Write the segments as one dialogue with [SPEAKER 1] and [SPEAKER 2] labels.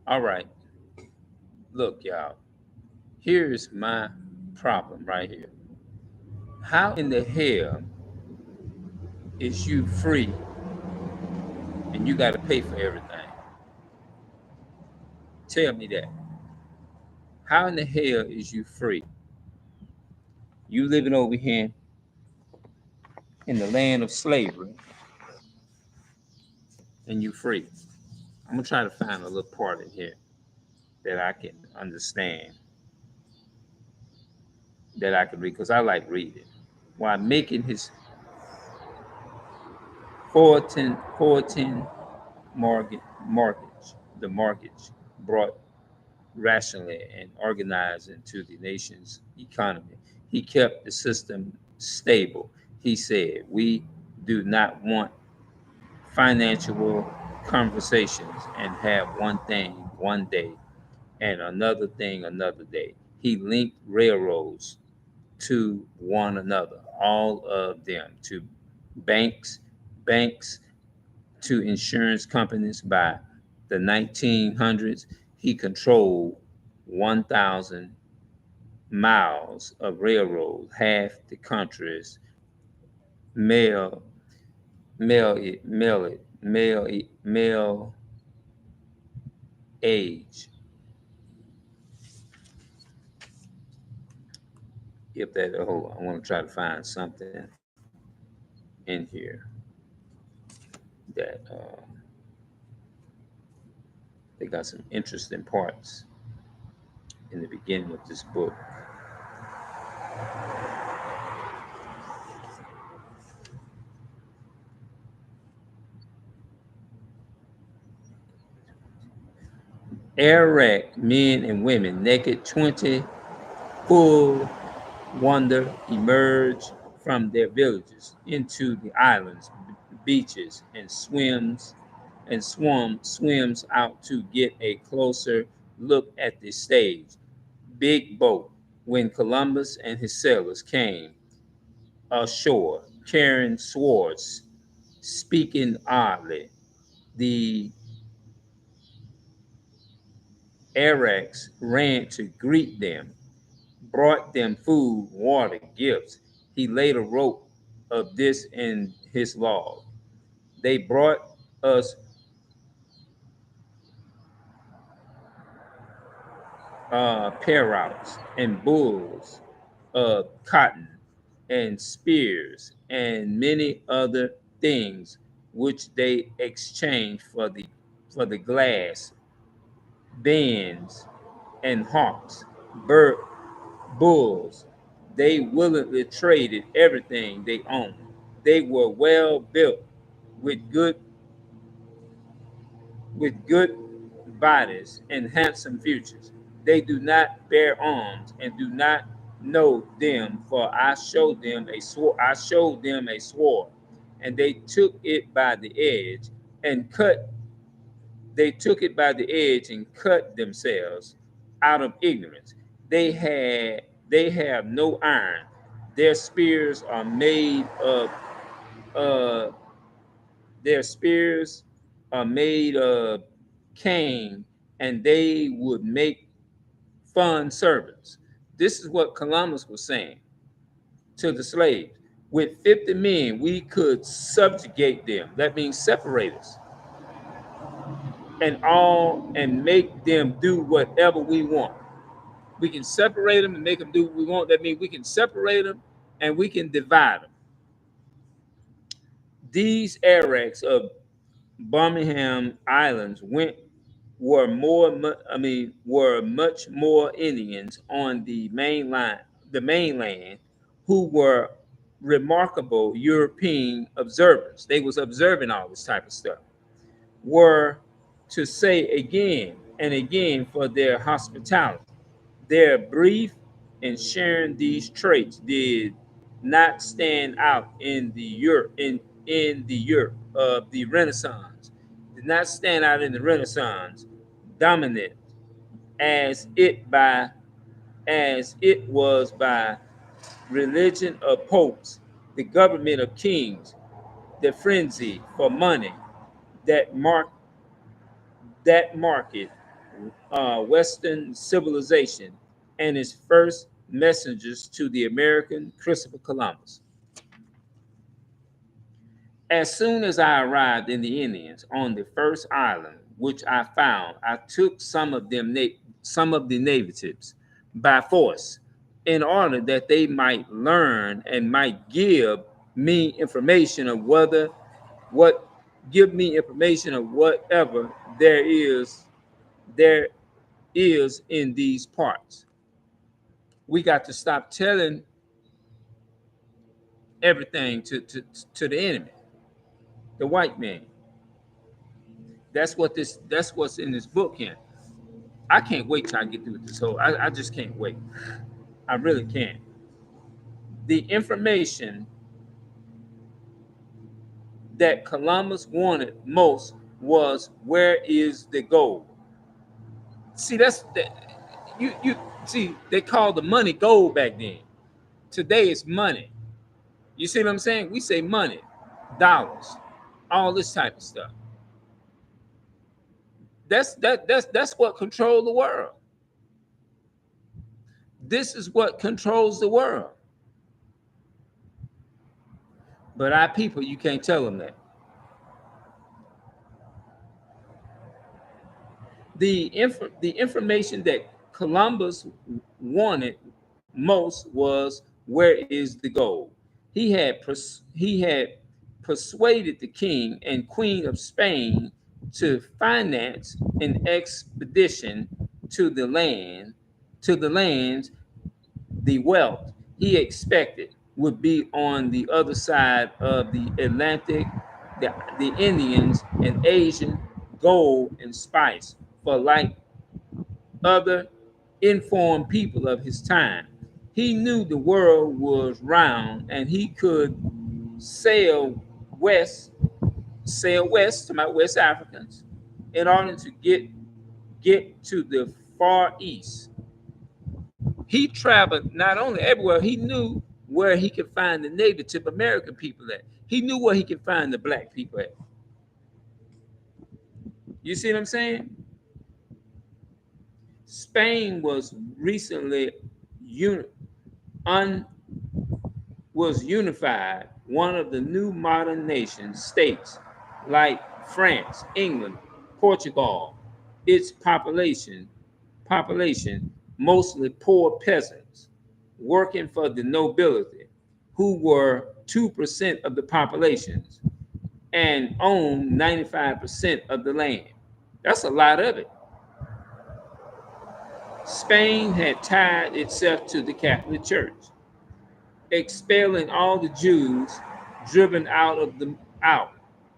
[SPEAKER 1] All right. Look, y'all. Here's my problem right here. How in the hell is you free and you got to pay for everything? Tell me that. How in the hell is you free? You living over here in the land of slavery and you free. I'm gonna try to find a little part in here that I can understand, that I can read, because I like reading. While making his 410 mortgage, the mortgage brought rationally and organized into the nation's economy. He kept the system stable. He said, "We do not want financial conversations and have one thing one day and another thing another day." He linked railroads to one another, all of them, to banks, banks to insurance companies. By the 1900s, he controlled 1,000 miles of railroad, half the country's mail, mail age. If that, hold on, I want to try to find something in here that they got some interesting parts in the beginning of this book. Iraq men and women, naked 20, full wonder, emerge from their villages into the islands, beaches, and swims out to get a closer look at the stage. Big boat. When Columbus and his sailors came ashore carrying swords, speaking oddly, the Arabs ran to greet them, brought them food, water, gifts. He later wrote of this in his log. They brought us parrots and bulls of cotton and spears and many other things which they exchanged for the glass, bands and hawks, bird, bulls. They willingly traded everything they owned. They were well built with good good bodies and handsome futures. They do not bear arms and do not know them, for I showed them a sword, and they took it by the edge and cut they took it by the edge and cut themselves out of ignorance. They have no iron. Their spears are made of uh, their spears are made of cane, and they would make fun servants. This is what Columbus was saying to the slaves. With 50 men, we could subjugate them. That means separate us and make them do whatever we want. We can separate them and make them do what we want. That means we can separate them and we can divide them. These Arabs of Birmingham Islands were much more Indians on the mainland, who were remarkable European observers. They was observing all this type of stuff. Were to say again and again for their hospitality. Their brief and sharing these traits did not stand out in the Europe of the Renaissance. Did not stand out in the Renaissance, dominant as it was by religion of popes, the government of kings, the frenzy for money that marked that market Western civilization and his first messengers to the American, Christopher Columbus. As soon as I arrived in the Indians on the first island which I found, I took some of the natives by force, in order that they might learn and might me information of whether what give me information of whatever there is in these parts. We got to stop telling everything to the enemy, the white man. That's what's in this book here. I can't wait till I get through this whole. I just can't wait. I really can't. The information that Columbus wanted most was, where is the gold? See, that's that you see, they called the money gold back then. Today it's money. You see what I'm saying? We say money, dollars, all this type of stuff. That's what controls the world. This is what controls the world. But our people, you can't tell them that. The information that Columbus wanted most was, where is the gold? He had persuaded the king and queen of Spain to finance an expedition to the lands. The wealth he expected would be on the other side of the Atlantic. The Indians and Asian gold and spice, for like other informed people of his time, he knew the world was round and he could sail west, to my West Africans, in order to get to the far east. He traveled not only everywhere, he knew where he could find the Native American people at. He knew where he could find the black people at. You see what I'm saying? Spain was recently unified, one of the new modern nation states like France, England, Portugal. Its population mostly poor peasants working for the nobility, who were 2% of the population and owned 95% of the land. That's a lot of it. Spain had tied itself to the Catholic Church, expelling all the Jews driven out.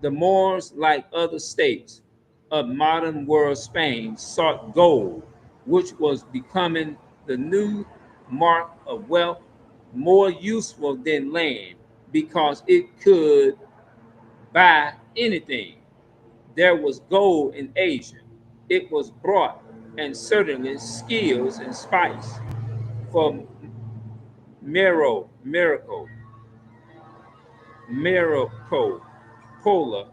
[SPEAKER 1] The Moors, like other states of modern world Spain, sought gold, which was becoming the new mark of wealth, more useful than land because it could buy anything. There was gold in Asia. It was brought, and certainly skills and spice for miracle, Pola,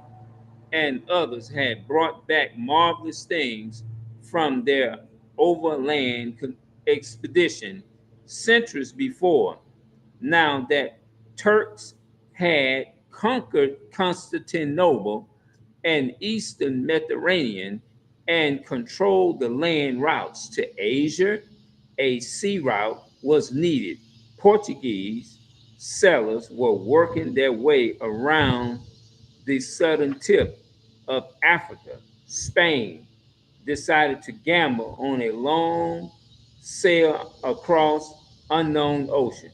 [SPEAKER 1] and others had brought back marvelous things from their overland expedition centuries before. Now that Turks had conquered Constantinople and eastern Mediterranean and controlled the land routes to Asia, a sea route was needed. Portuguese settlers were working their way around the southern tip of Africa. Spain decided to gamble on a long sail across unknown ocean.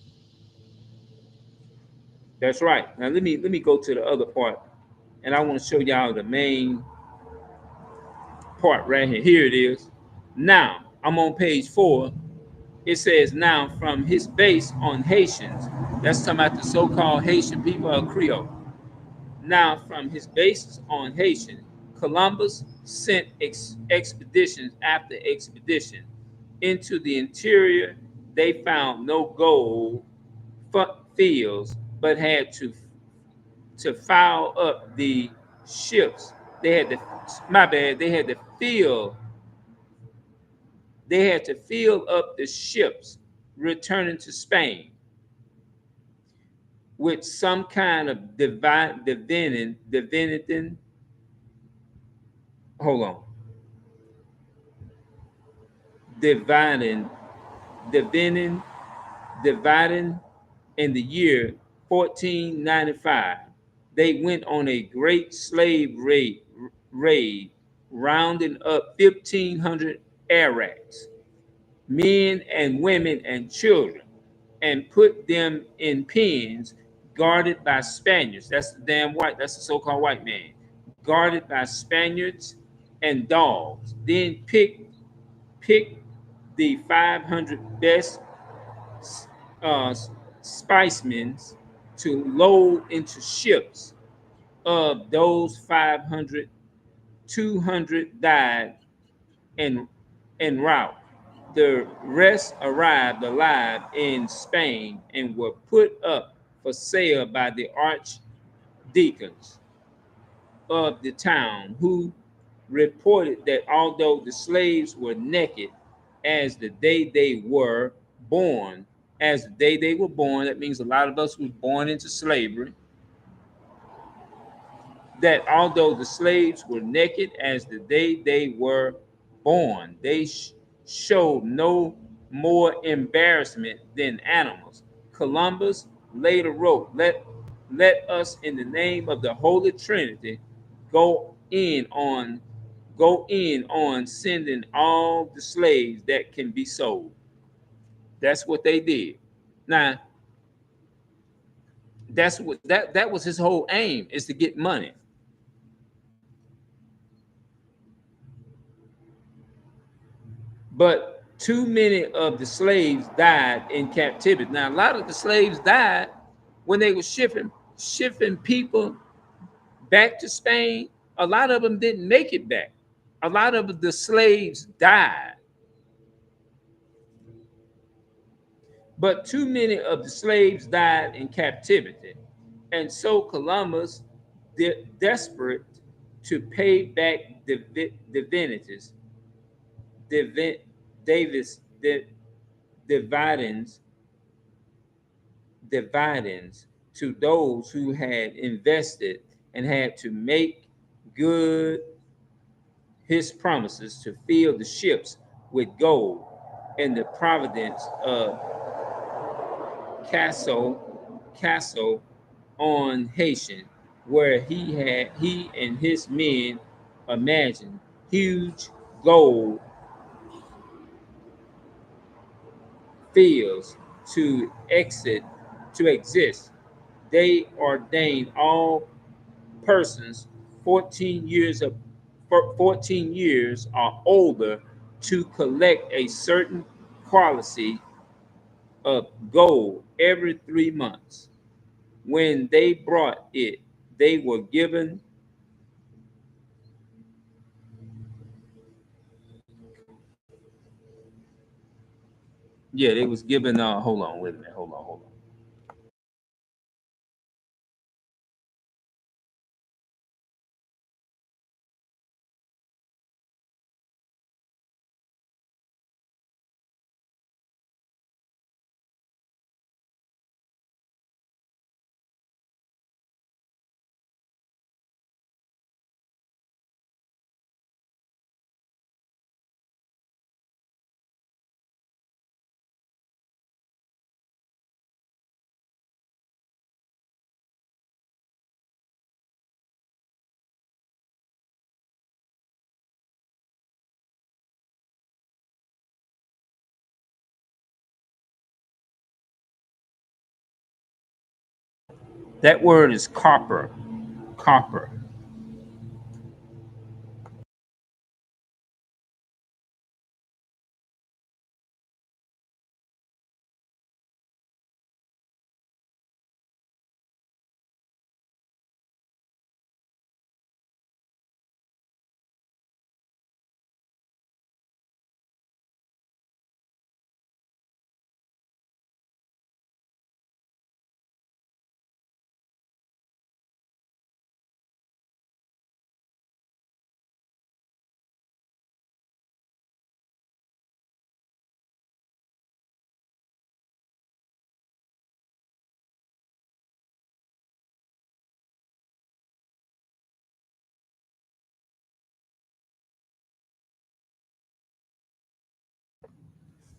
[SPEAKER 1] That's right. Now let me go to the other part, and I want to show y'all the main part right here. Here it is. Now I'm on page 4. It says, now from his base on Haitians, that's talking about the so-called Haitian people of Creole. Now from his bases on Haitian, Columbus sent expeditions after expedition into the interior. They found no gold fields, but had to foul up the ships. They had to, my bad, they had to they had to fill up the ships returning to Spain with some kind of divinity. Hold on, dividing, divining, dividing. In the year 1495, they went on a great slave raid, rounding up 1,500 Arabs, men and women and children, and put them in pens guarded by Spaniards. That's the damn white, that's the so-called white man. Guarded by Spaniards and dogs. Then pick the 500 best uh, spicemen to load into ships. Of those 500, 200 died en route. The rest arrived alive in Spain and were put up for sale by the archdeacons of the town, who reported that although the slaves were naked as the day they were born, that means a lot of us was born into slavery, that although the slaves were naked as the day they were born, they showed no more embarrassment than animals. Columbus later wrote, let us in the name of the Holy Trinity go in on sending all the slaves that can be sold. That's what they did. Now, that was his whole aim, is to get money. But too many of the slaves died in captivity. Now, a lot of the slaves died when they were shipping people back to Spain. A lot of them didn't make it back. A lot of the slaves died. But too many of the slaves died in captivity. And so Columbus, desperate to pay back the divinities, Davis, dividends, dividends to those who had invested, and had to make good his promises to fill the ships with gold in the province of Castle on Haitian, where he and his men imagined huge gold fields to exist. They ordained all persons 14 years of 14 years or older to collect a certain quantity of gold every 3 months. When they brought it, they were given, they was given, hold on, wait a minute, hold on. That word is copper. Copper.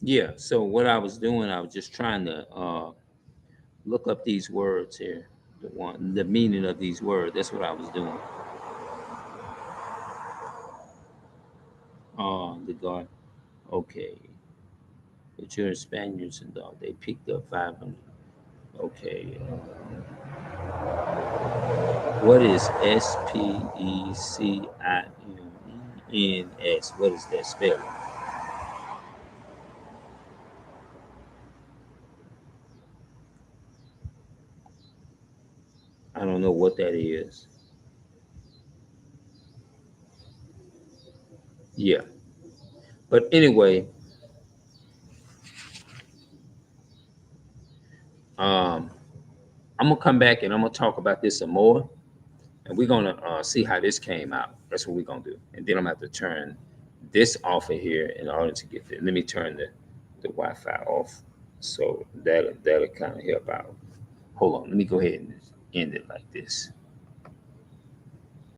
[SPEAKER 1] Yeah. So what I was doing, I was just trying to look up these words here, the meaning of these words. That's what I was doing. The guard. Okay. But you're Spaniards and all. They picked up 500. Okay. What is SPECIMENS? What is that spelling? I don't know what that is. Yeah. But anyway, um, I'm gonna come back and I'm gonna talk about this some more, and we're gonna see how this came out. That's what we're gonna do, and then I'm gonna have to turn this off of here in order to get there. Let me turn the Wi-Fi off, so that'll kind of help out. Hold on, let me go ahead and end it like this.